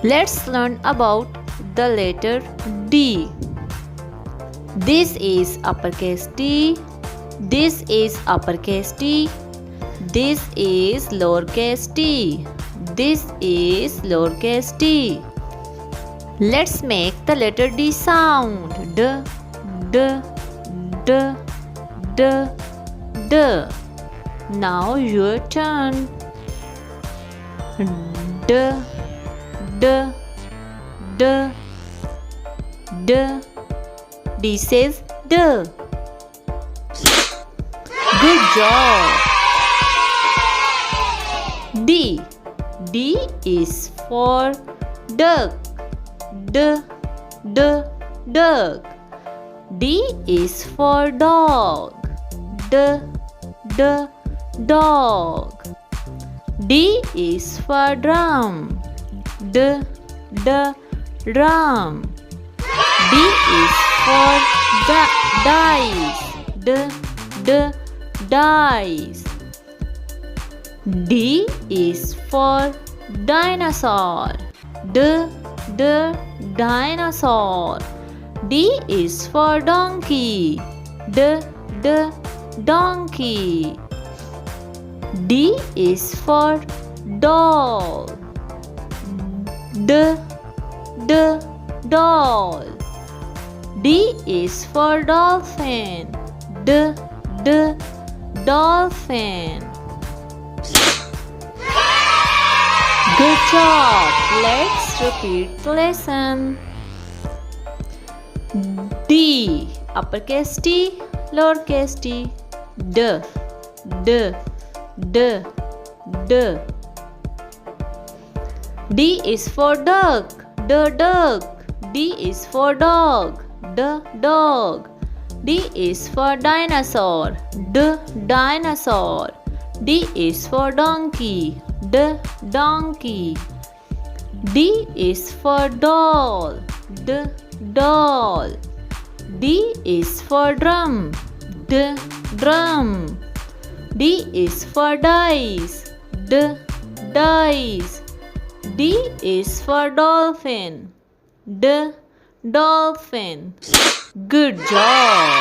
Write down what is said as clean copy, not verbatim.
Let's learn about the letter D. This is uppercase D. This is uppercase D. This is lowercase t. This is lowercase t. Let's make the letter D sound. D, D, D, D, D. Now your turn. D, D, D, D. D says D. Good job. D. D is for duck. D, D, duck. D is for dog. D, D, dog. D is for drum. D, D, drum. D is for dice. D, D, dice. D is for dinosaur. D, D, dinosaur. D is for donkey. D, D, donkey. D is for doll. D, D, doll. D is for dolphin. D, D, dolphin. Good job. Let's repeat the lesson. D, uppercase T, lowercase t. D, D, D, D. D is for duck. D, duck. D is for dog. D, dog. D is for dinosaur. D, dinosaur. D is for donkey. D, donkey. D is for doll. D, doll. D is for drum. D, drum. D is for dice. D, dice. D is for dolphin. D, dolphin. Good job.